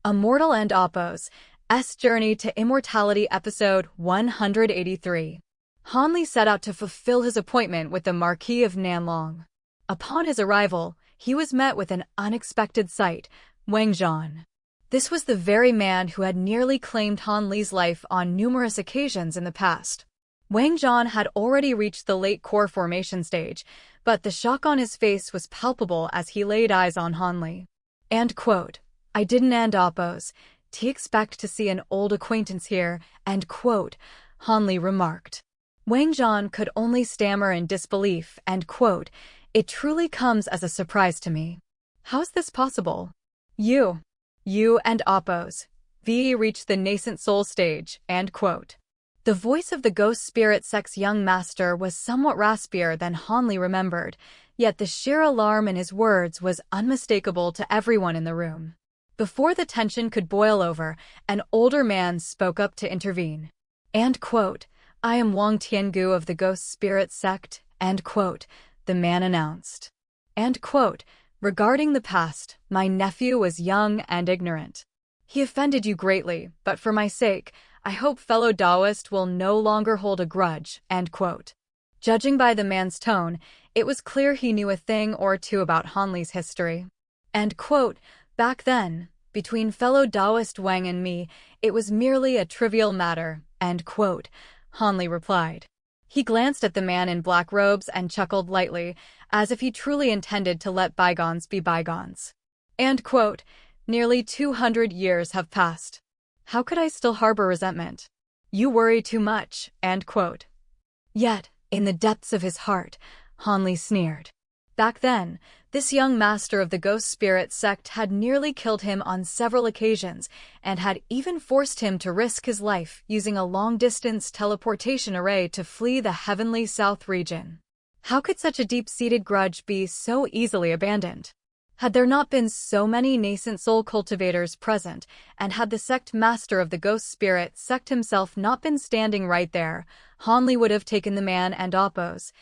Immortal and Oppos, Journey to Immortality Episode 183. Han Li set out to fulfill his appointment with the Marquis of Nanlong. Upon his arrival, he was met with an unexpected sight, Wang Zhan. This was the very man who had nearly claimed Han Li's life on numerous occasions in the past. Wang Zhan had already reached the late core formation stage, but the shock on his face was palpable as he laid eyes on Han Li. And quote, "I didn't and Oppos, expect to see an old acquaintance here," end quote, Han Li remarked. Wang Zhan could only stammer in disbelief, end quote, "It truly comes as a surprise to me. How's this possible? You and Oppos, reached the nascent soul stage," end quote. The voice of the ghost spirit sect's young master was somewhat raspier than Han Li remembered, yet the sheer alarm in his words was unmistakable to everyone in the room. Before the tension could boil over, an older man spoke up to intervene. End quote, "I am Wang Tiangu of the Ghost Spirit Sect," end quote, the man announced. End quote, "Regarding the past, my nephew was young and ignorant. He offended you greatly, but for my sake, I hope fellow Taoist will no longer hold a grudge," end quote. Judging by the man's tone, it was clear he knew a thing or two about Han Li's history. End quote, "Back then, between fellow Taoist Wang and me, it was merely a trivial matter," end quote, Han Li replied. He glanced at the man in black robes and chuckled lightly, as if he truly intended to let bygones be bygones. End quote, "Nearly 200 years have passed. How could I still harbor resentment? You worry too much," end quote. Yet, in the depths of his heart, Han Li sneered. Back then, this young master of the Ghost Spirit Sect had nearly killed him on several occasions and had even forced him to risk his life using a long-distance teleportation array to flee the Heavenly South region. How could such a deep-seated grudge be so easily abandoned? Had there not been so many nascent soul cultivators present, and had the sect master of the Ghost Spirit Sect himself not been standing right there, Han Li would have taken the man and Oppos'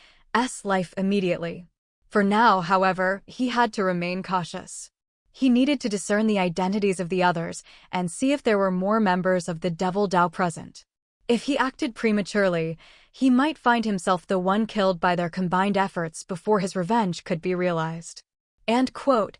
life immediately. For now, however, he had to remain cautious. He needed to discern the identities of the others and see if there were more members of the Devil Dao present. If he acted prematurely, he might find himself the one killed by their combined efforts before his revenge could be realized. End quote,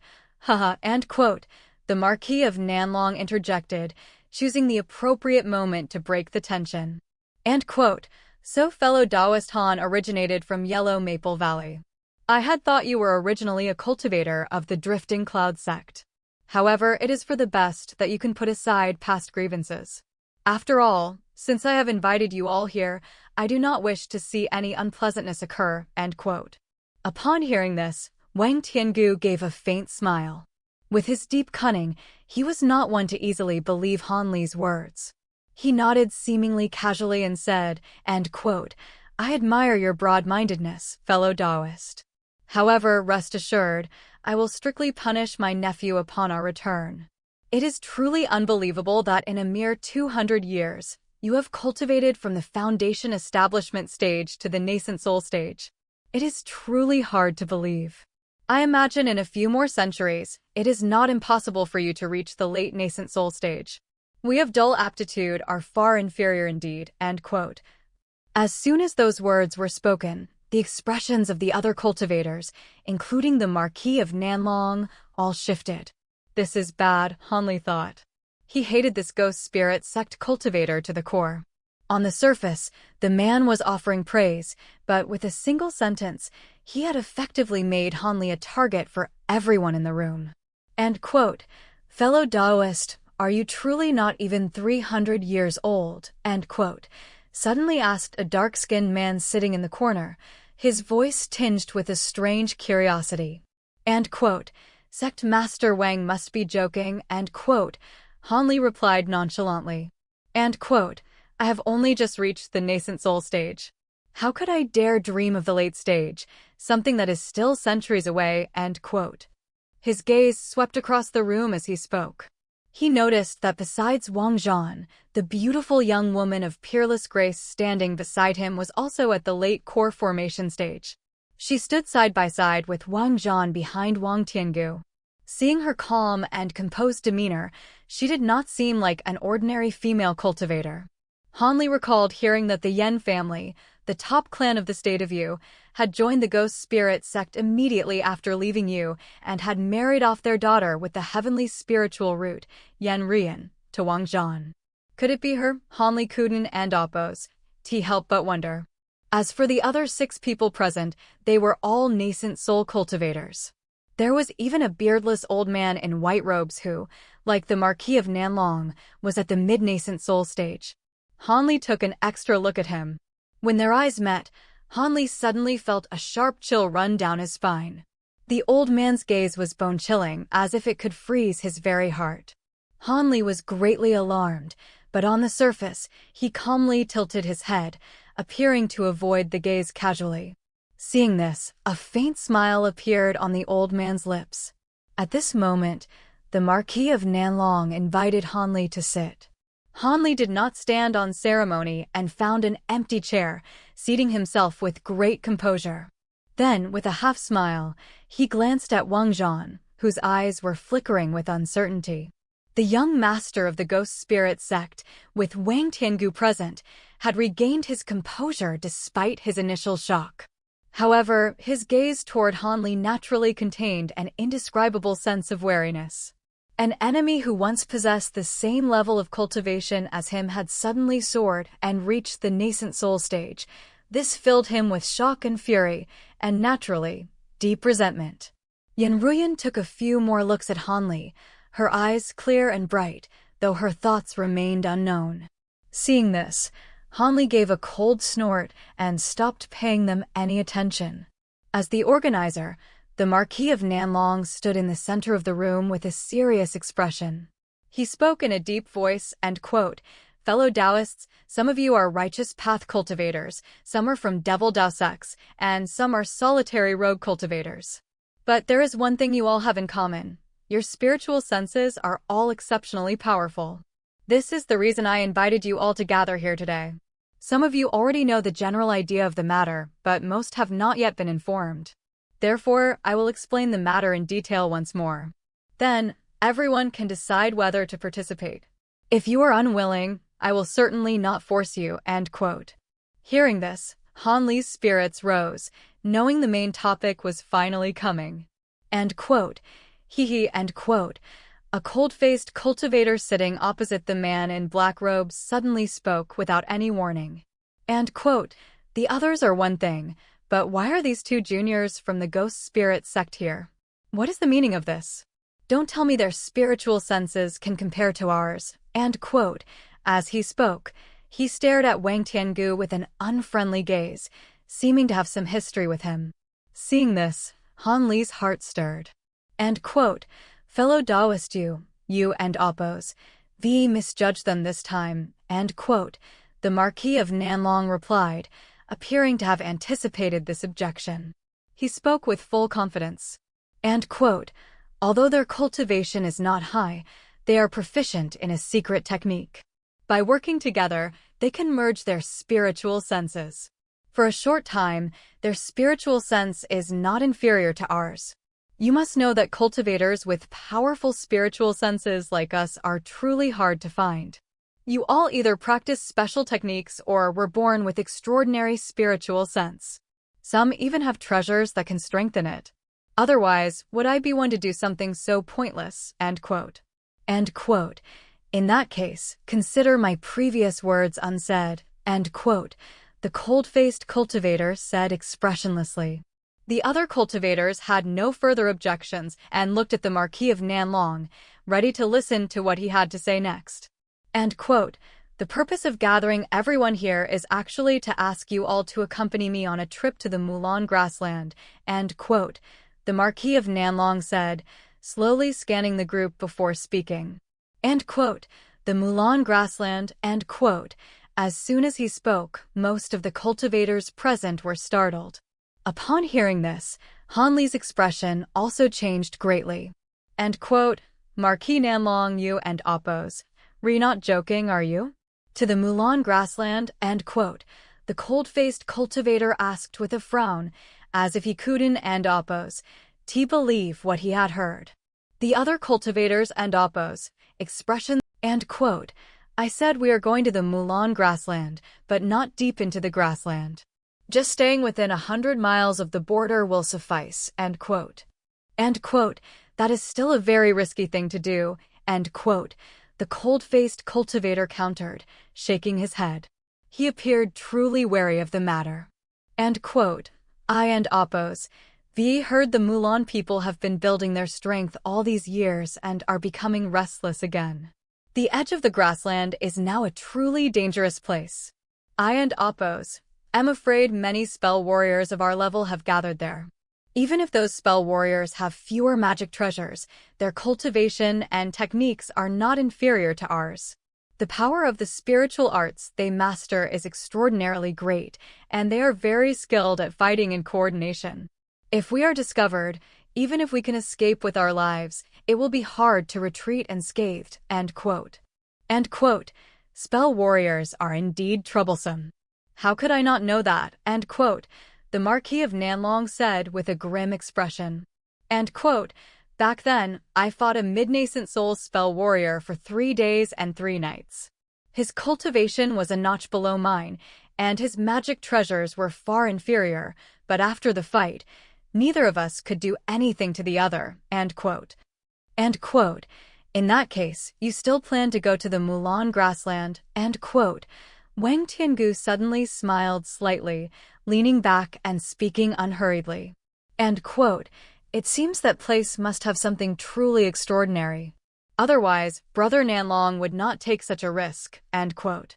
end quote, the Marquis of Nanlong interjected, choosing the appropriate moment to break the tension. End quote, "So fellow Taoist Han originated from Yellow Maple Valley. I had thought you were originally a cultivator of the Drifting Cloud sect. However, it is for the best that you can put aside past grievances. After all, since I have invited you all here, I do not wish to see any unpleasantness occur," end quote. Upon hearing this, Wang Tiangu gave a faint smile. With his deep cunning, he was not one to easily believe Han Li's words. He nodded seemingly casually and said, end quote, "I admire your broad-mindedness, fellow Taoist. However, rest assured, I will strictly punish my nephew upon our return. It is truly unbelievable that in a mere 200 years, you have cultivated from the foundation establishment stage to the nascent soul stage. It is truly hard to believe. I imagine in a few more centuries, it is not impossible for you to reach the late nascent soul stage. We of dull aptitude are far inferior indeed," end quote. As soon as those words were spoken, the expressions of the other cultivators, including the Marquis of Nanlong, all shifted. This is bad, Han Li thought. He hated this Ghost Spirit Sect cultivator to the core. On the surface, the man was offering praise, but with a single sentence, he had effectively made Han Li a target for everyone in the room. End quote, "Fellow Taoist, are you truly not even 300 years old?" end quote, suddenly asked a dark-skinned man sitting in the corner, his voice tinged with a strange curiosity. End quote, "Sect Master Wang must be joking," end quote, Han Li replied nonchalantly. End quote, "I have only just reached the nascent soul stage. How could I dare dream of the late stage, something that is still centuries away," end quote. His gaze swept across the room as he spoke. He noticed that besides Wang Zhan, the beautiful young woman of peerless grace standing beside him was also at the late core formation stage. She stood side by side with Wang Zhan behind Wang Tiangu. Seeing her calm and composed demeanor, she did not seem like an ordinary female cultivator. Hanli recalled hearing that the Yen family, the top clan of the state of Yu, had joined the ghost spirit sect immediately after leaving Yu and had married off their daughter with the heavenly spiritual root, Yen Rian, to Wang Zhan. Could it be her? Hanli couldn't and oppose. T helped but wonder. As for the other 6 people present, they were all nascent soul cultivators. There was even a beardless old man in white robes who, like the Marquis of Nanlong, was at the mid-nascent soul stage. Hanli took an extra look at him. When their eyes met, Hanli suddenly felt a sharp chill run down his spine. The old man's gaze was bone-chilling, as if it could freeze his very heart. Hanli was greatly alarmed, but on the surface, he calmly tilted his head, appearing to avoid the gaze casually. Seeing this, a faint smile appeared on the old man's lips. At this moment, the Marquis of Nanlong invited Hanli to sit. Hanli did not stand on ceremony and found an empty chair, seating himself with great composure. Then, with a half-smile, he glanced at Wang Zhan, whose eyes were flickering with uncertainty. The young master of the ghost spirit sect, with Wang Tiangu present, had regained his composure despite his initial shock. However, his gaze toward Hanli naturally contained an indescribable sense of wariness. An enemy who once possessed the same level of cultivation as him had suddenly soared and reached the nascent soul stage. This filled him with shock and fury, and naturally, deep resentment. Yen Ruyan took a few more looks at Hanli, her eyes clear and bright, though her thoughts remained unknown. Seeing this, Hanli gave a cold snort and stopped paying them any attention. As the organizer, the Marquis of Nanlong stood in the center of the room with a serious expression. He spoke in a deep voice and quote, "Fellow Taoists, some of you are righteous path cultivators, some are from devil Tao sects, and some are solitary rogue cultivators. But there is one thing you all have in common. Your spiritual senses are all exceptionally powerful. This is the reason I invited you all to gather here today. Some of you already know the general idea of the matter, but most have not yet been informed. Therefore, I will explain the matter in detail once more. Then, everyone can decide whether to participate. If you are unwilling, I will certainly not force you." End quote. Hearing this, Hanli's spirits rose, knowing the main topic was finally coming. End quote. End quote. A cold-faced cultivator sitting opposite the man in black robes suddenly spoke without any warning. End quote. The others are one thing, but why are these 2 juniors from the ghost spirit sect here? What is the meaning of this? Don't tell me their spiritual senses can compare to ours. End quote. As he spoke, he stared at Wang Tiangu with an unfriendly gaze, seeming to have some history with him. Seeing this, Hanli's heart stirred. End quote. Fellow Taoist you and oppose. We misjudged them this time. End quote. The Marquis of Nanlong replied, appearing to have anticipated this objection. He spoke with full confidence. End quote. Although their cultivation is not high, they are proficient in a secret technique. By working together, they can merge their spiritual senses. For a short time, their spiritual sense is not inferior to ours. You must know that cultivators with powerful spiritual senses like us are truly hard to find. You all either practice special techniques or were born with extraordinary spiritual sense. Some even have treasures that can strengthen it. Otherwise, would I be one to do something so pointless? End quote. End quote. In that case, consider my previous words unsaid. End quote. The cold-faced cultivator said expressionlessly. The other cultivators had no further objections and looked at the Marquis of Nanlong, ready to listen to what he had to say next. End quote. The purpose of gathering everyone here is actually to ask you all to accompany me on a trip to the Mulan grassland. End quote. The Marquis of Nanlong said, slowly scanning the group before speaking. End quote. The Mulan grassland. End quote. As soon as he spoke, most of the cultivators present were startled. Upon hearing this, Hanli's expression also changed greatly. End quote. Marquis Nanlong, you and oppose. Re not joking, are you? To the Mulan grassland. End quote. The cold-faced cultivator asked with a frown, as if he couldn't and oppose to believe what he had heard. The other cultivators and oppos, expression, and quote, I said we are going to the Mulan grassland, but not deep into the grassland. Just staying within 100 miles of the border will suffice, end quote. End quote, that is still a very risky thing to do, end quote, the cold-faced cultivator countered, shaking his head. He appeared truly wary of the matter. End quote, I and oppos, we heard the Mulan people have been building their strength all these years and are becoming restless again. The edge of the grassland is now a truly dangerous place. I and oppos, am afraid many spell warriors of our level have gathered there. Even if those spell warriors have fewer magic treasures, their cultivation and techniques are not inferior to ours. The power of the spiritual arts they master is extraordinarily great, and they are very skilled at fighting in coordination. If we are discovered, even if we can escape with our lives, it will be hard to retreat unscathed, end quote. End quote. Spell warriors are indeed troublesome. How could I not know that, end quote, the Marquis of Nanlong said with a grim expression. End quote. Back then, I fought a mid-nascent soul spell warrior for 3 days and 3 nights. His cultivation was a notch below mine, and his magic treasures were far inferior, but after the fight, neither of us could do anything to the other, end quote. End quote. In that case, you still plan to go to the Mulan grassland, end quote. Wang Tiangu suddenly smiled slightly, leaning back and speaking unhurriedly. End quote. It seems that place must have something truly extraordinary. Otherwise, Brother Nanlong would not take such a risk, end quote.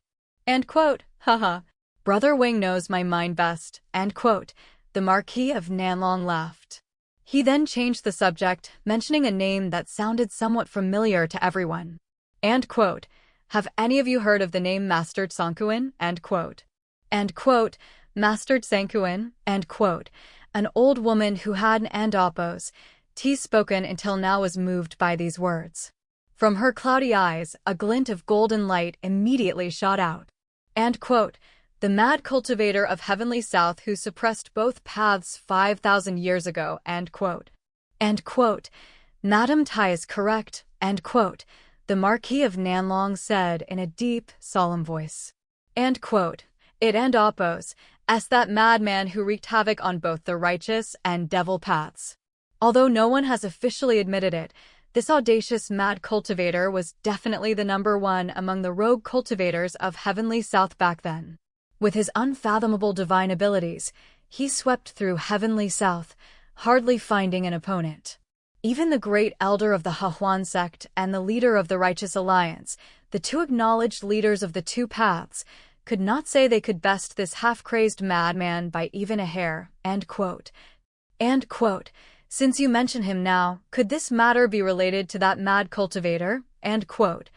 End quote. Haha. Brother Wang knows my mind best, end quote. The Marquis of Nanlong laughed. He then changed the subject, mentioning a name that sounded somewhat familiar to everyone. End quote. Have any of you heard of the name Master Tsongkuan? End quote. End quote. Master Tsongkuan? End quote. An old woman who had an oppos, spoken until now was moved by these words. From her cloudy eyes, a glint of golden light immediately shot out. End quote. The mad cultivator of Heavenly South who suppressed both paths 5,000 years ago, end quote. End quote. Madam Tai is correct, end quote, the Marquis of Nanlong said in a deep, solemn voice. End quote. It and oppos, as that madman who wreaked havoc on both the righteous and devil paths. Although no one has officially admitted it, this audacious mad cultivator was definitely the #1 among the rogue cultivators of Heavenly South back then. With his unfathomable divine abilities, he swept through Heavenly South, hardly finding an opponent. Even the great elder of the Hahuan sect and the leader of the Righteous Alliance, the two acknowledged leaders of the two paths, could not say they could best this half-crazed madman by even a hair, end quote. End quote. Since you mention him now, could this matter be related to that mad cultivator, end quote.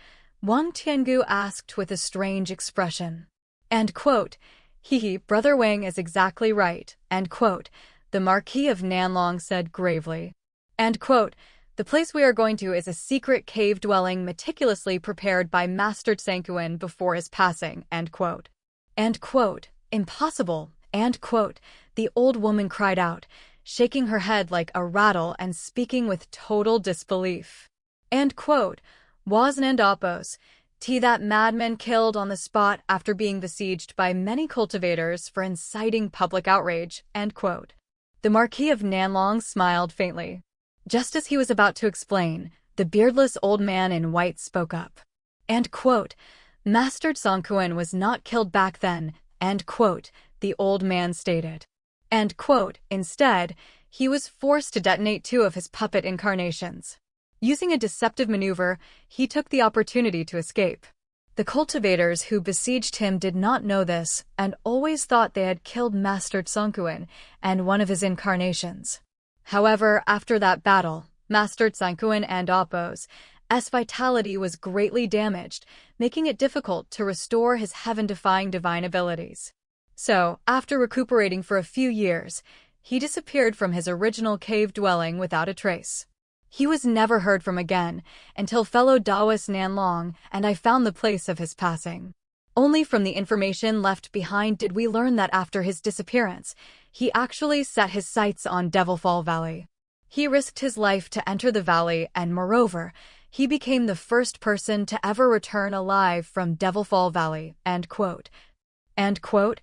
Wang Tiangu asked with a strange expression. End quote. Hee, Brother Wang is exactly right, end quote, the Marquis of Nanlong said gravely. End quote. The place we are going to is a secret cave dwelling meticulously prepared by Master Tsongkuan before his passing, end quote. End quote. Impossible, end quote, the old woman cried out, shaking her head like a rattle and speaking with total disbelief. End quote. Was and oppos, that madman killed on the spot after being besieged by many cultivators for inciting public outrage, end quote. The Marquis of Nanlong smiled faintly. Just as he was about to explain, the beardless old man in white spoke up. End quote. Master Tsongkuan was not killed back then, end quote, the old man stated. End quote. Instead, he was forced to detonate 2 of his puppet incarnations. Using a deceptive maneuver, he took the opportunity to escape. The cultivators who besieged him did not know this and always thought they had killed Master Tsongkuan and one of his incarnations. However, after that battle, Master Tsongkuan and oppos' vitality was greatly damaged, making it difficult to restore his heaven-defying divine abilities. So, after recuperating for a few years, he disappeared from his original cave dwelling without a trace. He was never heard from again until fellow Taoist Nanlong and I found the place of his passing. Only from the information left behind did we learn that after his disappearance, he actually set his sights on Devilfall Valley. He risked his life to enter the valley, and moreover, he became the first person to ever return alive from Devilfall Valley, end quote. End quote.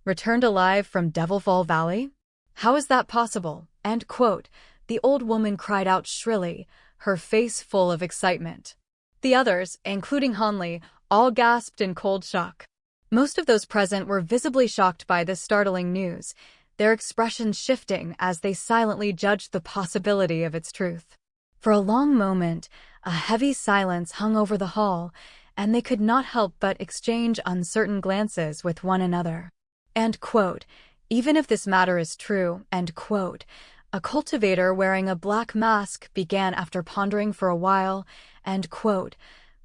Returned alive from Devilfall Valley? How is that possible? End quote. The old woman cried out shrilly, her face full of excitement. The others, including Hanli, all gasped in cold shock. Most of those present were visibly shocked by this startling news, their expressions shifting as they silently judged the possibility of its truth. For a long moment, a heavy silence hung over the hall, and they could not help but exchange uncertain glances with one another. End quote. Even if this matter is true, end quote. A cultivator wearing a black mask began after pondering for a while, end quote.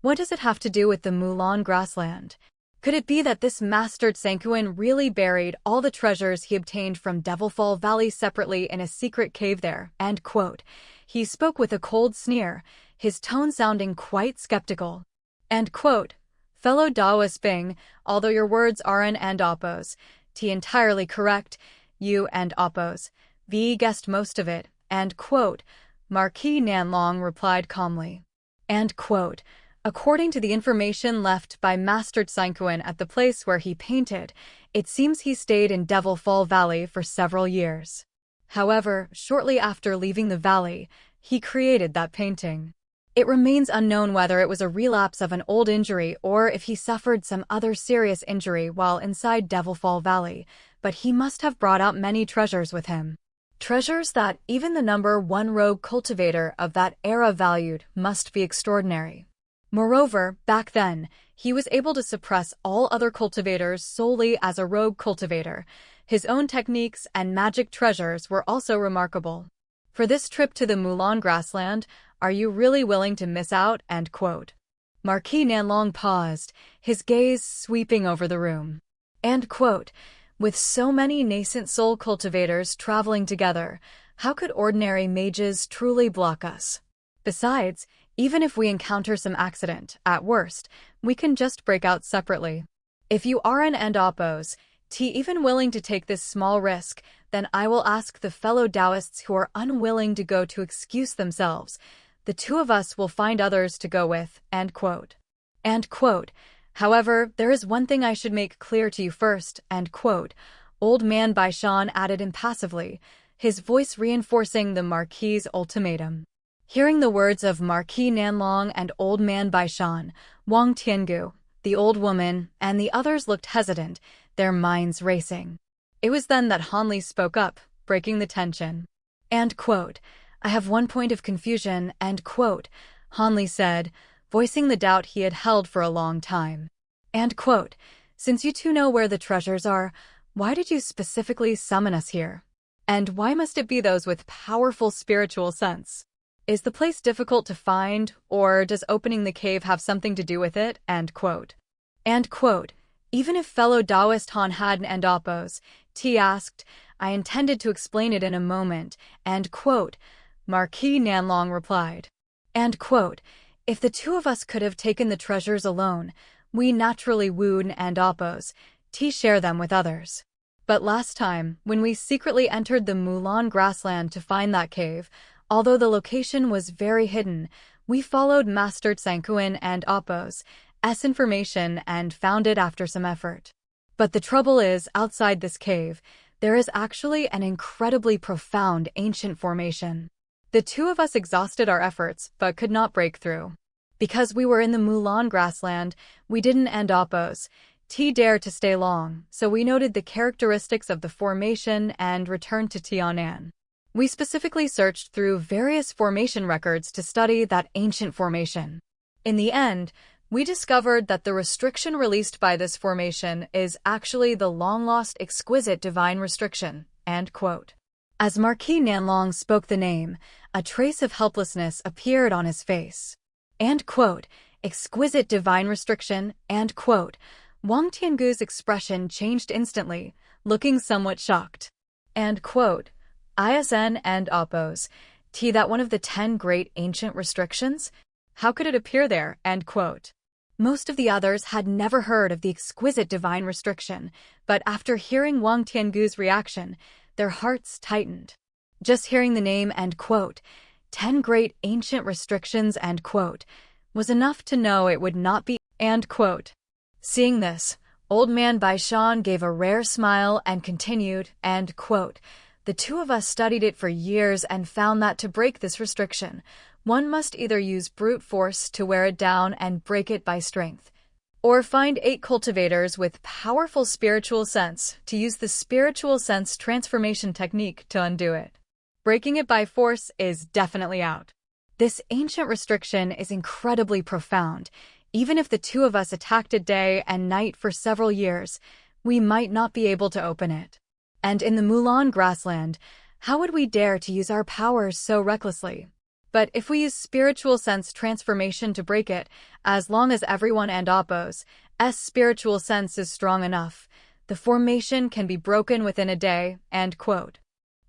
What does it have to do with the Mulan grassland? Could it be that this mastered Sankuin really buried all the treasures he obtained from Devilfall Valley separately in a secret cave there? End quote. He spoke with a cold sneer, his tone sounding quite skeptical. End quote. Fellow Daoist Bing, although your words aren't and oppose, T entirely correct, you and oppose, V guessed most of it, end quote. Marquis Nanlong replied calmly. End quote. According to the information left by Master Sankuin at the place where he painted, it seems he stayed in Devilfall Valley for several years. However, shortly after leaving the valley, he created that painting. It remains unknown whether it was a relapse of an old injury or if he suffered some other serious injury while inside Devilfall Valley, but he must have brought out many treasures with him. Treasures that even the #1 rogue cultivator of that era valued must be extraordinary. Moreover, back then, he was able to suppress all other cultivators solely as a rogue cultivator. His own techniques and magic treasures were also remarkable. For this trip to the Mulan grassland, are you really willing to miss out? End quote. Marquis Nanlong paused, his gaze sweeping over the room. End quote. With so many nascent soul cultivators traveling together, how could ordinary mages truly block us? Besides, even if we encounter some accident, at worst, we can just break out separately. If you aren't and oppose, even willing to take this small risk, then I will ask the fellow Taoists who are unwilling to go to excuse themselves. The two of us will find others to go with, end quote. End quote. However, there is one thing I should make clear to you first, end quote. Old man Baishan added impassively, his voice reinforcing the Marquis's ultimatum. Hearing the words of Marquis Nanlong and Old Man Baishan, Wang Tiangu, the old woman, and the others looked hesitant, their minds racing. It was then that Hanli spoke up, breaking the tension. End quote. I have one point of confusion, end quote, Hanli said, voicing the doubt he had held for a long time. End quote. Since you two know where the treasures are, why did you specifically summon us here? And why must it be those with powerful spiritual sense? Is the place difficult to find, or does opening the cave have something to do with it? End quote. End quote. Even if fellow Taoist Han hadn't and oppose, T asked, I intended to explain it in a moment, end quote. Marquis Nanlong replied. End quote. If the two of us could have taken the treasures alone, we naturally would and oppose, T share them with others. But last time, when we secretly entered the Mulan grassland to find that cave, although the location was very hidden, we followed Master Sankuin and Oppo's information and found it after some effort. But the trouble is, outside this cave, there is actually an incredibly profound ancient formation. The two of us exhausted our efforts, but could not break through. Because we were in the Mulan grassland, we didn't and Oppo's dare to stay long, so we noted the characteristics of the formation and returned to Tianan. We specifically searched through various formation records to study that ancient formation. In the end, we discovered that the restriction released by this formation is actually the long-lost exquisite divine restriction, end quote. As Marquis Nanlong spoke the name, a trace of helplessness appeared on his face. End quote. Exquisite divine restriction, end quote. Wang Tiangu's expression changed instantly, looking somewhat shocked. End quote. ISN and oppose, that one of the 10 great ancient restrictions? How could it appear there? End quote. Most of the others had never heard of the exquisite divine restriction, but after hearing Wang Tiangu's reaction, their hearts tightened. Just hearing the name and quote, 10 great ancient restrictions and quote, was enough to know it would not be and quote. Seeing this, old man Baishan gave a rare smile and continued, and quote, the two of us studied it for years and found that to break this restriction, one must either use brute force to wear it down and break it by strength, or find 8 cultivators with powerful spiritual sense to use the spiritual sense transformation technique to undo it. Breaking it by force is definitely out. This ancient restriction is incredibly profound. Even if the two of us attacked it day and night for several years, we might not be able to open it. And in the Mulan grassland, how would we dare to use our powers so recklessly? But if we use spiritual sense transformation to break it, as long as everyone and Oppo's spiritual sense is strong enough, the formation can be broken within a day, and quote.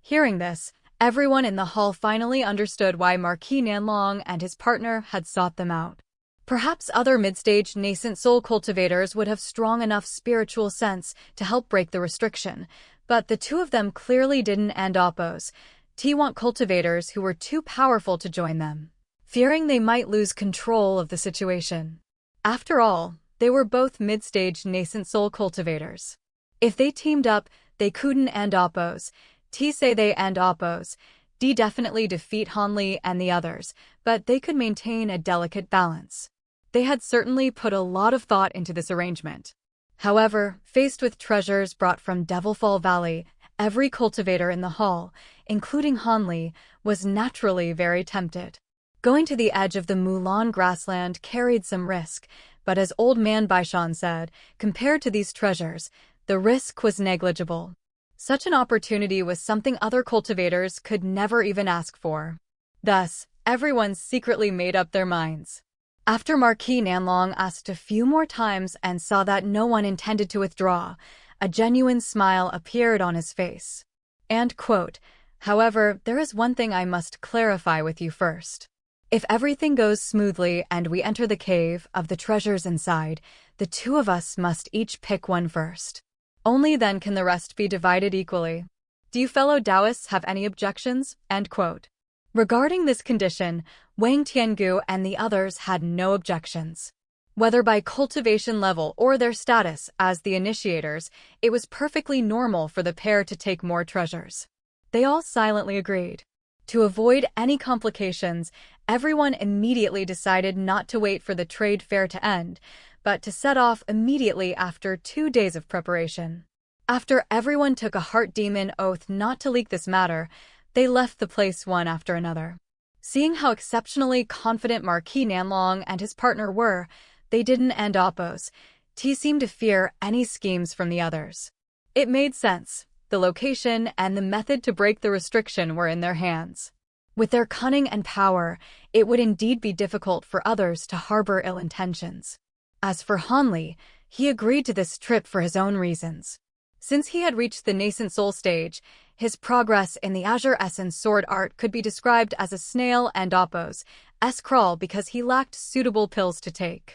Hearing this, everyone in the hall finally understood why Marquis Nanlong and his partner had sought them out. Perhaps other mid-stage nascent soul cultivators would have strong enough spiritual sense to help break the restriction, but the two of them clearly didn't, and Oppo's want cultivators who were too powerful to join them, fearing they might lose control of the situation. After all, they were both mid-stage nascent soul cultivators. If they teamed up, they couldn't, and Oppo's say they and Oppo's definitely defeat Hanli and the others, but they could maintain a delicate balance. They had certainly put a lot of thought into this arrangement. However, faced with treasures brought from Devilfall Valley, every cultivator in the hall, including Hanli, was naturally very tempted. Going to the edge of the Mulan grassland carried some risk, but as old man Baishan said, compared to these treasures, the risk was negligible. Such an opportunity was something other cultivators could never even ask for. Thus, everyone secretly made up their minds. After Marquis Nanlong asked a few more times and saw that no one intended to withdraw, a genuine smile appeared on his face. And quote, however, there is one thing I must clarify with you first. If everything goes smoothly and we enter the cave of the treasures inside, the two of us must each pick one first. Only then can the rest be divided equally. Do you fellow Taoists have any objections? End quote. Regarding this condition, Wang Tiangu and the others had no objections. Whether by cultivation level or their status as the initiators, it was perfectly normal for the pair to take more treasures. They all silently agreed. To avoid any complications, everyone immediately decided not to wait for the trade fair to end, but to set off immediately after 2 days of preparation. After everyone took a heart demon oath not to leak this matter, they left the place one after another. Seeing how exceptionally confident Marquis Nanlong and his partner were, they didn't, and Oppo's seemed to fear any schemes from the others. It made sense. The location and the method to break the restriction were in their hands. With their cunning and power, it would indeed be difficult for others to harbor ill intentions. As for Hanli, he agreed to this trip for his own reasons. Since he had reached the nascent soul stage, his progress in the Azure Essence sword art could be described as a snail, and Oppo's crawl because he lacked suitable pills to take.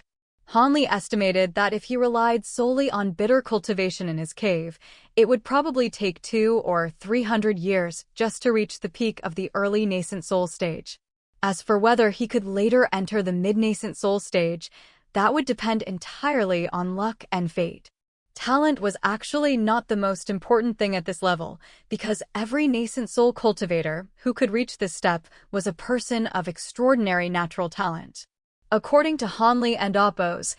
Hanli estimated that if he relied solely on bitter cultivation in his cave, it would probably take 200 or 300 years just to reach the peak of the early nascent soul stage. As for whether he could later enter the mid-nascent soul stage, that would depend entirely on luck and fate. Talent was actually not the most important thing at this level, because every nascent soul cultivator who could reach this step was a person of extraordinary natural talent. According to Hanli and Oppo's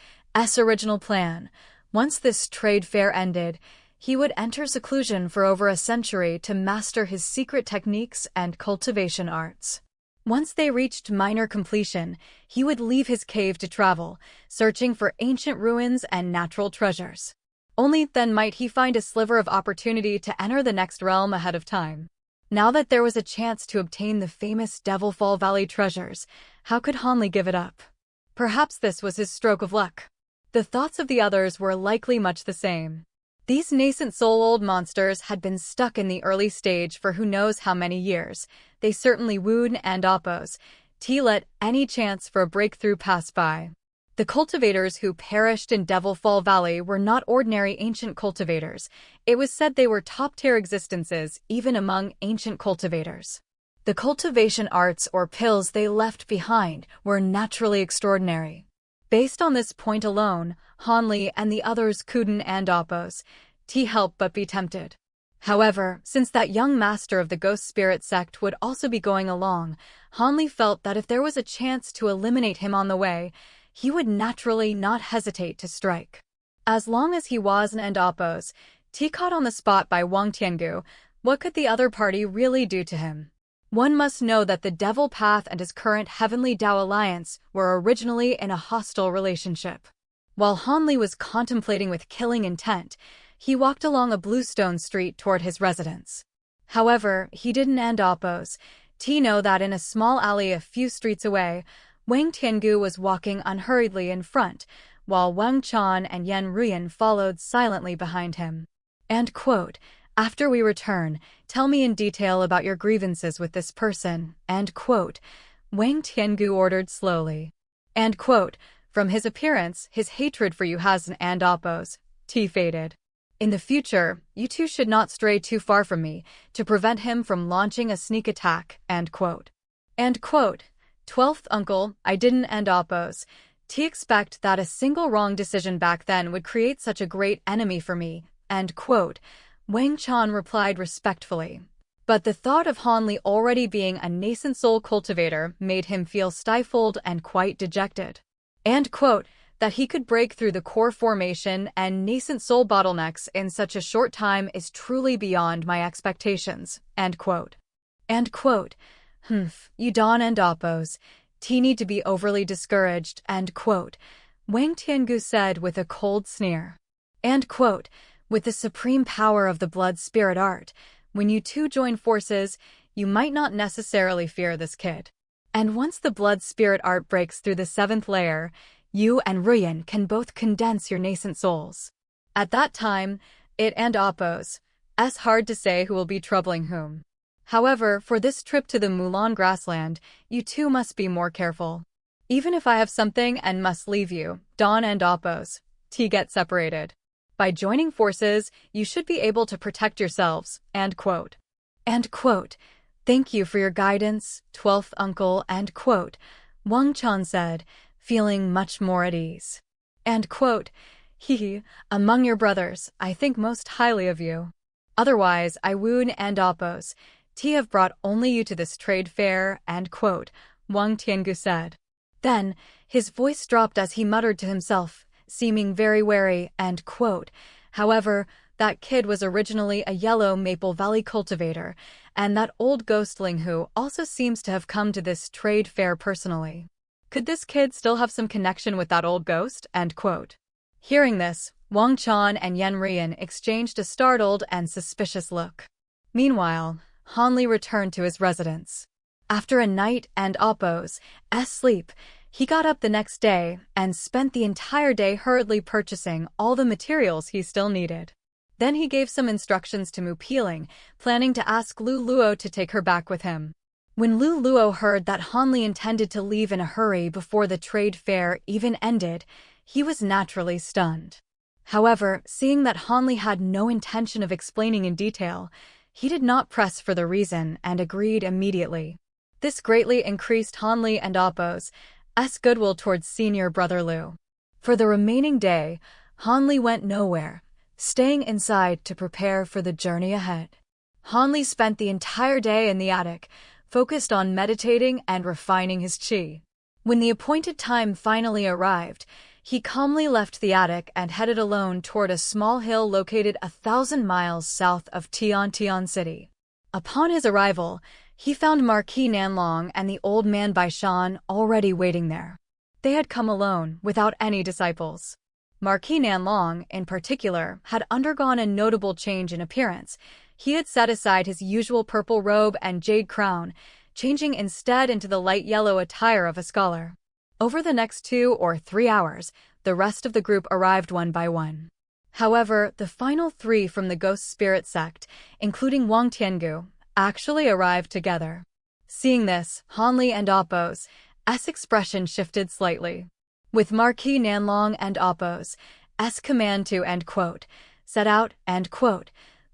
original plan, once this trade fair ended, he would enter seclusion for over a century to master his secret techniques and cultivation arts. Once they reached minor completion, he would leave his cave to travel, searching for ancient ruins and natural treasures. Only then might he find a sliver of opportunity to enter the next realm ahead of time. Now that there was a chance to obtain the famous Devilfall Valley treasures, how could Hanli give it up? Perhaps this was his stroke of luck. The thoughts of the others were likely much the same. These nascent soul-old monsters had been stuck in the early stage for who knows how many years. They certainly wouldn't, and Oppo's let any chance for a breakthrough pass by. The cultivators who perished in Devil Fall Valley were not ordinary ancient cultivators. It was said they were top-tier existences, even among ancient cultivators. The cultivation arts or pills they left behind were naturally extraordinary. Based on this point alone, Hanli and the others couldn't and oppose help but be tempted. However, since that young master of the ghost spirit sect would also be going along, Hanli felt that if there was a chance to eliminate him on the way, he would naturally not hesitate to strike. As long as he wasn't and oppose caught on the spot by Wang Tiangu, what could the other party really do to him? One must know that the Devil Path and his current Heavenly Dao Alliance were originally in a hostile relationship. While Hanli was contemplating with killing intent, he walked along a bluestone street toward his residence. However, he didn't and oppose know that in a small alley a few streets away, Wang Tiangu was walking unhurriedly in front, while Wang Chan and Yan Ruyan followed silently behind him. And quote, "After we return, tell me in detail about your grievances with this person," and quote, Wang Tiangu ordered slowly. And quote, "From his appearance, his hatred for you has and oppose faded. In the future, you two should not stray too far from me to prevent him from launching a sneak attack," and quote. And quote, "12th uncle, I didn't and oppose expect that a single wrong decision back then would create such a great enemy for me," and quote, Wang Chan replied respectfully. But the thought of Hanli already being a nascent soul cultivator made him feel stifled and quite dejected. And quote, "That he could break through the core formation and nascent soul bottlenecks in such a short time is truly beyond my expectations," and quote. And quote, "You don't and oppose need to be overly discouraged," and quote, Wang Tiangu said with a cold sneer. And quote, "With the supreme power of the blood spirit art, when you two join forces, you might not necessarily fear this kid. And once the blood spirit art breaks through the 7th layer, you and Ruyan can both condense your nascent souls. At that time, it and oppose hard to say who will be troubling whom. However, for this trip to the Mulan grassland, you two must be more careful. Even if I have something and must leave you, Dawn and oppose get separated. By joining forces, you should be able to protect yourselves," and quote. And quote, "Thank you for your guidance, 12th uncle," and quote, Wang Chan said, feeling much more at ease. And quote, "Among your brothers, I think most highly of you. Otherwise, I would and oppose have brought only you to this trade fair," and quote, Wang Tiangu said. Then, his voice dropped as he muttered to himself, seeming very wary, and quote, "However, that kid was originally a Yellow Maple Valley cultivator, and that old ghostling who also seems to have come to this trade fair personally. Could this kid still have some connection with that old ghost?" and quote. Hearing this, Wang Chan and Yan Ruyan exchanged a startled and suspicious look. Meanwhile, Hanli returned to his residence. After a night and oppo's sleep, he got up the next day and spent the entire day hurriedly purchasing all the materials he still needed. Then he gave some instructions to Mu Peeling, planning to ask Lu Luo to take her back with him. When Lu Luo heard that Hanli intended to leave in a hurry before the trade fair even ended, he was naturally stunned. However, seeing that Hanli had no intention of explaining in detail, he did not press for the reason and agreed immediately. This greatly increased Hanli and Oppo's goodwill towards senior brother Lu. For the remaining day, Hanli went nowhere, staying inside to prepare for the journey ahead. Hanli spent the entire day in the attic, focused on meditating and refining his qi. When the appointed time finally arrived, he calmly left the attic and headed alone toward a small hill located 1,000 miles south of Tian City. Upon his arrival, he found Marquis Nanlong and the old man Baishan already waiting there. They had come alone, without any disciples. Marquis Nanlong, in particular, had undergone a notable change in appearance. He had set aside his usual purple robe and jade crown, changing instead into the light yellow attire of a scholar. Over the next 2 or 3 hours, the rest of the group arrived one by one. However, the final 3 from the Ghost Spirit sect, including Wang Tiangu, actually arrived together. Seeing this, Hanli and Oppo's expression shifted slightly. With Marquis Nanlong and Appo's command to, set out,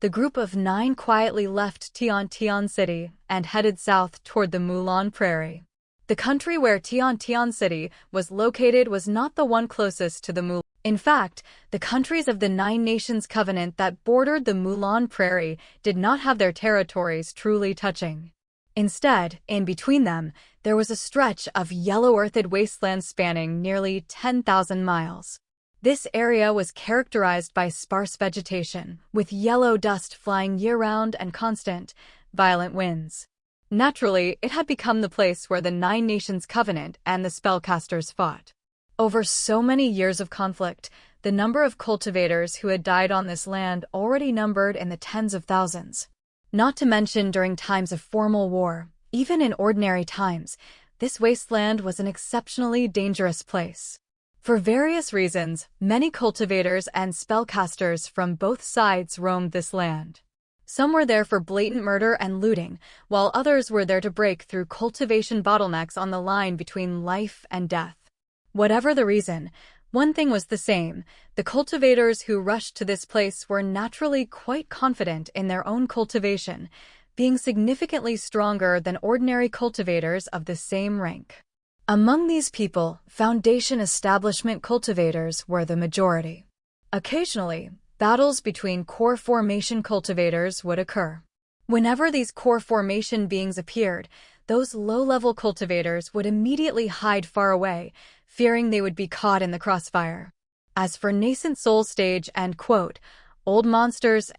the group of 9 quietly left Tian City and headed south toward the Mulan Prairie. The country where Tian City was located was not the one closest to the Mulan. In fact, the countries of the 9 Nations Covenant that bordered the Mulan Prairie did not have their territories truly touching. Instead, in between them, there was a stretch of yellow-earthed wasteland spanning nearly 10,000 miles. This area was characterized by sparse vegetation, with yellow dust flying year-round and constant, violent winds. Naturally, it had become the place where the 9 Nations Covenant and the spellcasters fought. Over so many years of conflict, the number of cultivators who had died on this land already numbered in the tens of thousands. Not to mention during times of formal war, even in ordinary times, this wasteland was an exceptionally dangerous place. For various reasons, many cultivators and spellcasters from both sides roamed this land. Some were there for blatant murder and looting, while others were there to break through cultivation bottlenecks on the line between life and death. Whatever the reason, one thing was the same: the cultivators who rushed to this place were naturally quite confident in their own cultivation, being significantly stronger than ordinary cultivators of the same rank. Among these people, Foundation establishment cultivators were the majority. Occasionally, battles between core formation cultivators would occur. Whenever these core formation beings appeared, those low-level cultivators would immediately hide far away, fearing they would be caught in the crossfire. As for nascent soul stage old monsters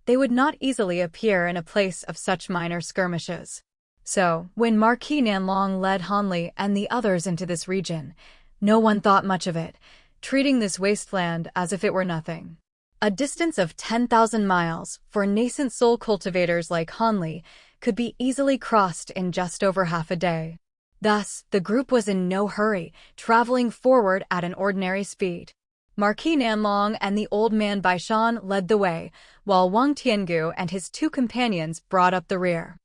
they would not easily appear in a place of such minor skirmishes. So, when Marquis Nanlong led Hanli and the others into this region, no one thought much of it, treating this wasteland as if it were nothing. A distance of 10,000 miles for nascent soul cultivators like Hanli could be easily crossed in just over half a day. Thus, the group was in no hurry, traveling forward at an ordinary speed. Marquis Nanlong and the old man Baishan led the way, while Wang Tiangu and his 2 companions brought up the rear.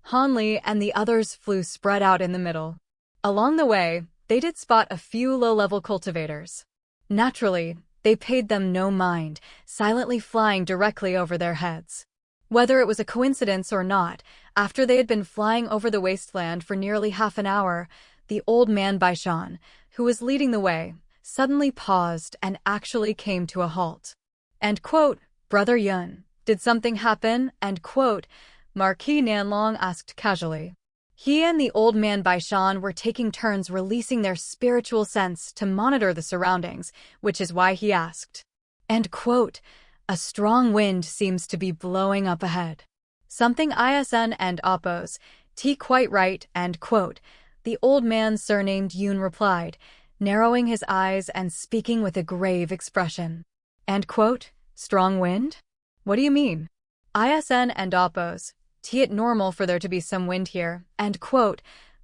Hanli and the others flew spread out in the middle. Along the way, they did spot a few low-level cultivators. Naturally, they paid them no mind, silently flying directly over their heads. Whether it was a coincidence or not, after they had been flying over the wasteland for nearly half an hour, the old man Baishan, who was leading the way, suddenly paused and actually came to a halt. Brother Yun, did something happen? Marquis Nanlong asked casually. He and the old man Baishan were taking turns releasing their spiritual sense to monitor the surroundings, which is why he asked. A strong wind seems to be blowing up ahead. Something ISN and Appo's, quite right, the old man surnamed Yun replied, narrowing his eyes and speaking with a grave expression. Strong wind? What do you mean? ISN and Appo's, it normal for there to be some wind here,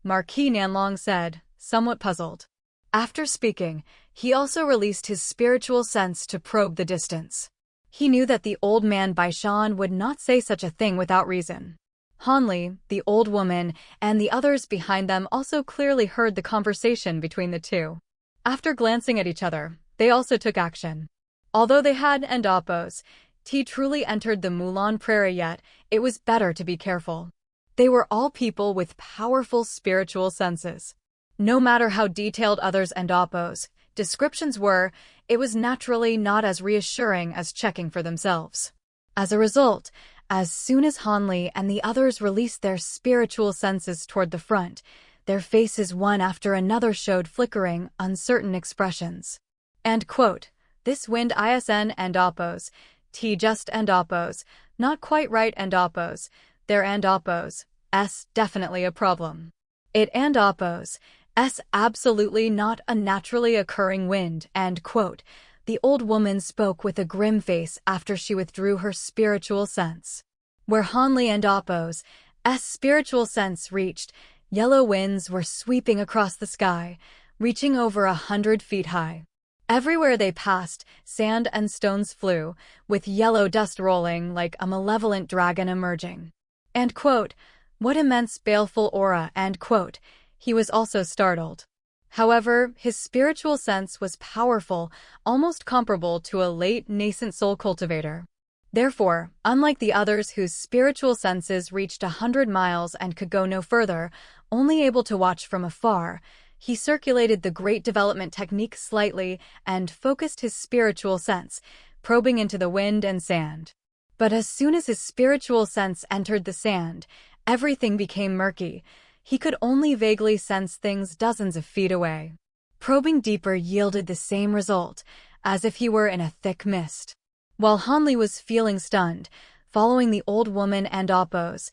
Marquis Nanlong said, somewhat puzzled. After speaking, he also released his spiritual sense to probe the distance. He knew that the old man Baishan would not say such a thing without reason. Hanli, the old woman, and the others behind them also clearly heard the conversation between the two. After glancing at each other, they also took action. Although they had and Appo's, truly entered the Mulan Prairie yet, it was better to be careful. They were all people with powerful spiritual senses. No matter how detailed others and Appo's descriptions were, it was naturally not as reassuring as checking for themselves. As a result, as soon as Hanli and the others released their spiritual senses toward the front, their faces one after another showed flickering, uncertain expressions. This wind ISN and Appo's, just and Appo's, not quite right and Appo's, their and Appo's, definitely a problem. It and Appo's, absolutely not a naturally occurring wind, the old woman spoke with a grim face after she withdrew her spiritual sense. Where Hanli and Appo's, spiritual sense reached, yellow winds were sweeping across the sky, reaching over 100 feet high. Everywhere they passed, sand and stones flew, with yellow dust rolling like a malevolent dragon emerging. What immense baleful aura, he was also startled. However, his spiritual sense was powerful, almost comparable to a late nascent soul cultivator. Therefore, unlike the others whose spiritual senses reached 100 miles and could go no further, only able to watch from afar, he circulated the Great Development technique slightly and focused his spiritual sense, probing into the wind and sand. But as soon as his spiritual sense entered the sand, everything became murky. He could only vaguely sense things dozens of feet away. Probing deeper yielded the same result, as if he were in a thick mist. While Hanli was feeling stunned, following the old woman and Oppo's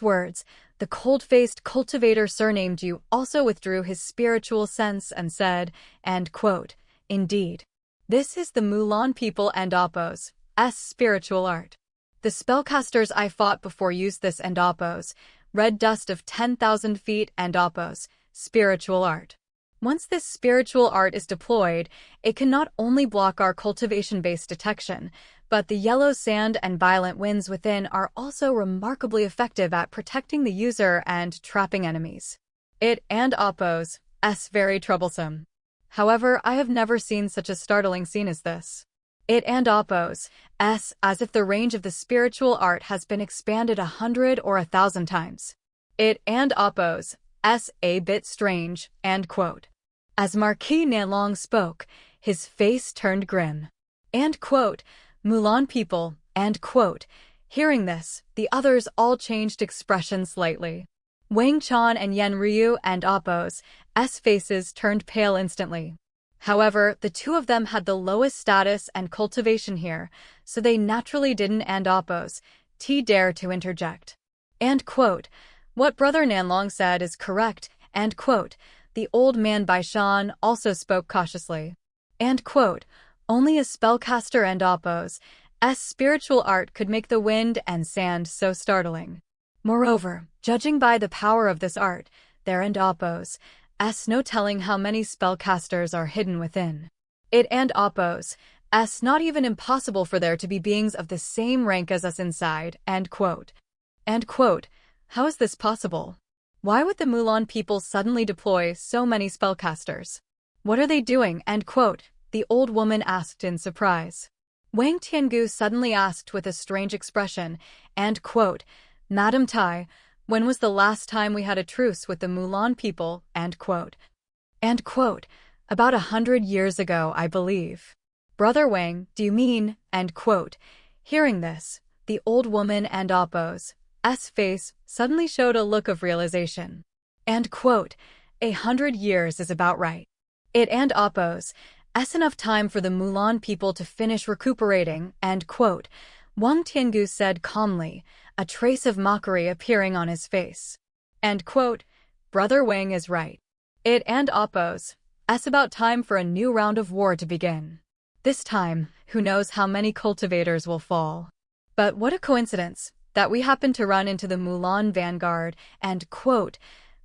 words, the cold-faced cultivator surnamed Yu also withdrew his spiritual sense and said, and quote, "Indeed. This is the Mulan people and Oppo's spiritual art. The spellcasters I fought before used this and Oppo's red dust of 10,000 feet and Oppo's spiritual art. Once this spiritual art is deployed, it can not only block our cultivation-based detection, but the yellow sand and violent winds within are also remarkably effective at protecting the user and trapping enemies. It and Oppo's very troublesome. However, I have never seen such a startling scene as this. It and Oppo's as if the range of the spiritual art has been expanded 100 or 1,000 times. It and Oppo's a bit strange, and quote. As Marquis Nanlong spoke, his face turned grim. And quote, Mulan people, and quote. Hearing this, the others all changed expression slightly. Wang Chan and Yen Ryu and Oppo's faces turned pale instantly. However, the two of them had the lowest status and cultivation here, so they naturally didn't and Oppo's dare to interject. And quote, what Brother Nanlong said is correct, and quote, the old man Baishan also spoke cautiously. And quote, only a spellcaster and Oppo's spiritual art could make the wind and sand so startling. Moreover, judging by the power of this art, there and Oppo's no telling how many spellcasters are hidden within. It and Oppo's not even impossible for there to be beings of the same rank as us inside, and quote. And quote, how is this possible? Why would the Mulan people suddenly deploy so many spellcasters? What are they doing? And quote, the old woman asked in surprise. Wang Tiangu suddenly asked with a strange expression, and quote, Madam Tai, when was the last time we had a truce with the Mulan people, and quote. And quote, about 100 years ago, I believe. Brother Wang, do you mean, and quote. Hearing this, the old woman and Oppo's face suddenly showed a look of realization. And quote, 100 years is about right. It and Oppo's enough time for the Mulan people to finish recuperating, and quote. Wang Tiangu said calmly, a trace of mockery appearing on his face. And quote, Brother Wang is right. It and Oppo's about time for a new round of war to begin. This time, who knows how many cultivators will fall. But what a coincidence that we happened to run into the Mulan vanguard, and quote,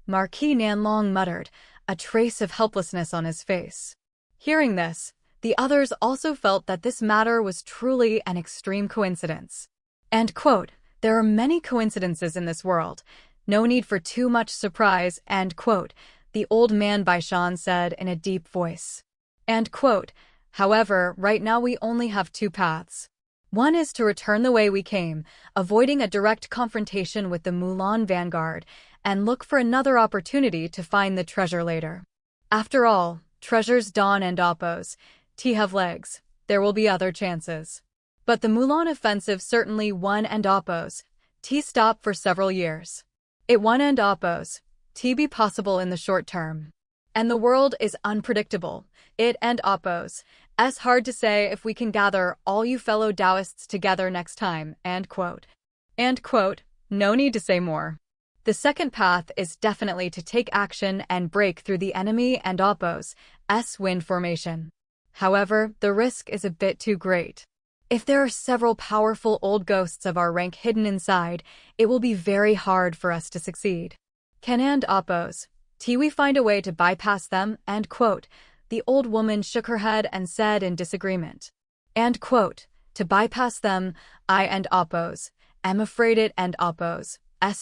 Marquis Nanlong muttered, a trace of helplessness on his face. Hearing this, the others also felt that this matter was truly an extreme coincidence. And quote, there are many coincidences in this world. No need for too much surprise, and quote, the old man Baishan said in a deep voice. And quote, however, right now we only have two paths. One is to return the way we came, avoiding a direct confrontation with the Mulan vanguard, and look for another opportunity to find the treasure later. After all, treasures Dawn and Oppo's have legs. There will be other chances. But the Mulan offensive certainly won and Oppo's stop for several years. It won and Oppo's be possible in the short term. And the world is unpredictable. It and Oppo's hard to say if we can gather all you fellow Taoists together next time, and quote. And quote, no need to say more. The second path is definitely to take action and break through the enemy and Oppo's wind formation. However, the risk is a bit too great. If there are several powerful old ghosts of our rank hidden inside, it will be very hard for us to succeed. Can and Oppo's we find a way to bypass them, and quote. The old woman shook her head and said in disagreement. And quote, to bypass them, I and Oppo's am afraid it and Oppo's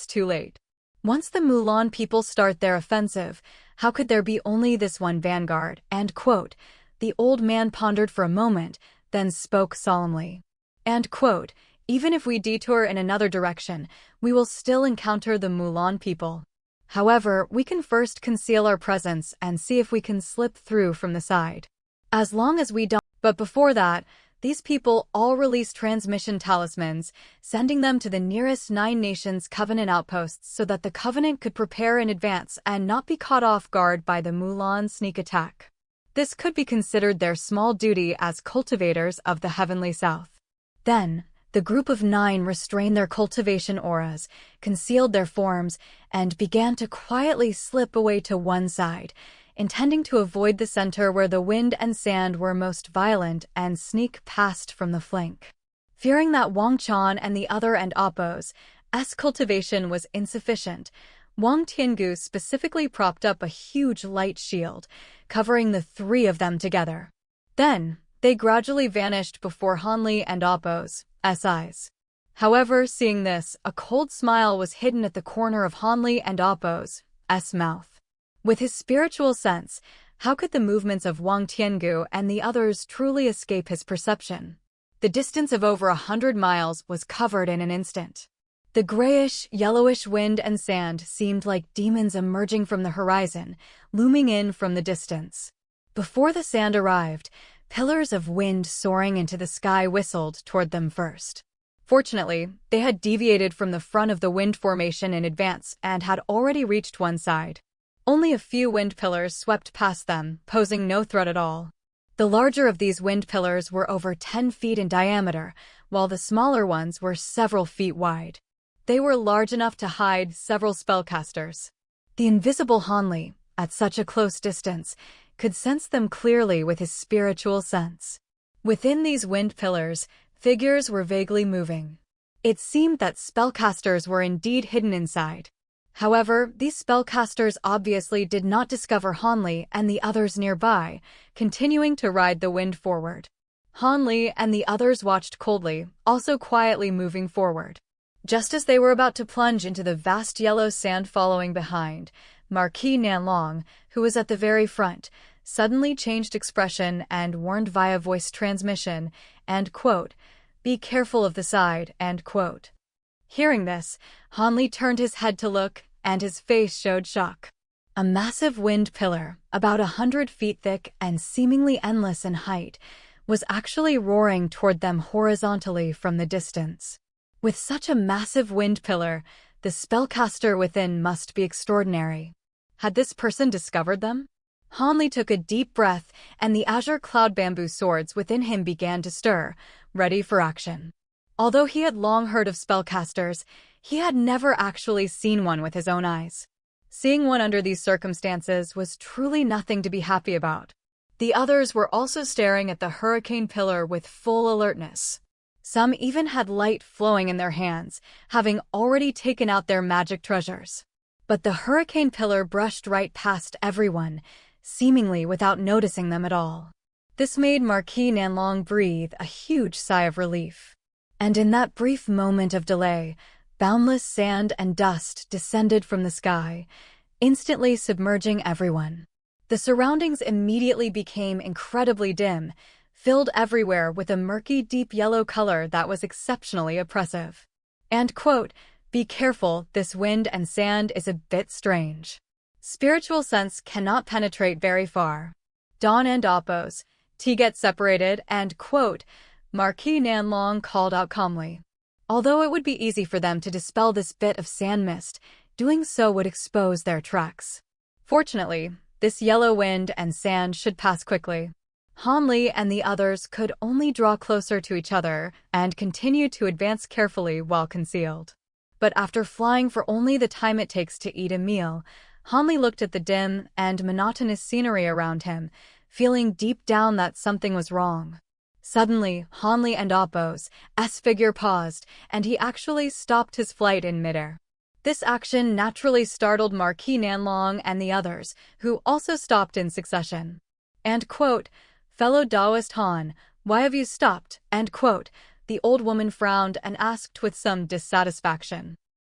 too late. Once the Mulan people start their offensive, How could there be only this one vanguard? And quote, the old man pondered for a moment, then spoke solemnly. And quote, even if we detour in another direction, we will still encounter the Mulan people. However, we can first conceal our presence and see if we can slip through from the side. As long as we don't. But before that, these people all released transmission talismans, sending them to the nearest 9 nations Covenant outposts so that the Covenant could prepare in advance and not be caught off guard by the Mulan sneak attack. This could be considered their small duty as cultivators of the Heavenly South. Then, the group of 9 restrained their cultivation auras, concealed their forms, and began to quietly slip away to one side, intending to avoid the center where the wind and sand were most violent and sneak past from the flank. Fearing that Wang Chan and the other and Appo's cultivation was insufficient, Wang Tiangu specifically propped up a huge light shield, covering the 3 of them together. Then, they gradually vanished before Hanli and Appo's eyes. However, seeing this, a cold smile was hidden at the corner of Hanli and Appo's mouth. With his spiritual sense, how could the movements of Wang Tiangu and the others truly escape his perception? The distance of over 100 miles was covered in an instant. The grayish, yellowish wind and sand seemed like demons emerging from the horizon, looming in from the distance. Before the sand arrived, pillars of wind soaring into the sky whistled toward them first. Fortunately, they had deviated from the front of the wind formation in advance and had already reached one side. Only a few wind pillars swept past them, posing no threat at all. The larger of these wind pillars were over 10 feet in diameter, while the smaller ones were several feet wide. They were large enough to hide several spellcasters. The invisible Hanli, at such a close distance, could sense them clearly with his spiritual sense. Within these wind pillars, figures were vaguely moving. It seemed that spellcasters were indeed hidden inside. However, these spellcasters obviously did not discover Hanli and the others nearby, continuing to ride the wind forward. Hanli and the others watched coldly, also quietly moving forward. Just as they were about to plunge into the vast yellow sand following behind, Marquis Nanlong, who was at the very front, suddenly changed expression and warned via voice transmission, and quote, be careful of the side, end quote. Hearing this, Hanli turned his head to look, and his face showed shock. A massive wind pillar, about 100 feet thick and seemingly endless in height, was actually roaring toward them horizontally from the distance. With such a massive wind pillar, the spellcaster within must be extraordinary. Had this person discovered them? Hanli took a deep breath, and the azure cloud bamboo swords within him began to stir, ready for action. Although he had long heard of spellcasters, he had never actually seen one with his own eyes. Seeing one under these circumstances was truly nothing to be happy about. The others were also staring at the hurricane pillar with full alertness. Some even had light flowing in their hands, having already taken out their magic treasures. But the hurricane pillar brushed right past everyone, seemingly without noticing them at all. This made Marquis Nanlong breathe a huge sigh of relief. And in that brief moment of delay, boundless sand and dust descended from the sky, instantly submerging everyone. The surroundings immediately became incredibly dim, filled everywhere with a murky deep yellow color that was exceptionally oppressive. And quote, be careful, this wind and sand is a bit strange. Spiritual sense cannot penetrate very far. Don and Appo's get separated and quote, Marquis Nanlong called out calmly. Although it would be easy for them to dispel this bit of sand mist, doing so would expose their tracks. Fortunately, this yellow wind and sand should pass quickly. Hanli and the others could only draw closer to each other and continue to advance carefully while concealed. But after flying for only the time it takes to eat a meal, Hanli looked at the dim and monotonous scenery around him, feeling deep down that something was wrong. Suddenly, Hanli and Appo's figure paused, and he actually stopped his flight in midair. This action naturally startled Marquis Nanlong and the others, who also stopped in succession. And quote, fellow Taoist Han, why have you stopped? End quote. The old woman frowned and asked with some dissatisfaction.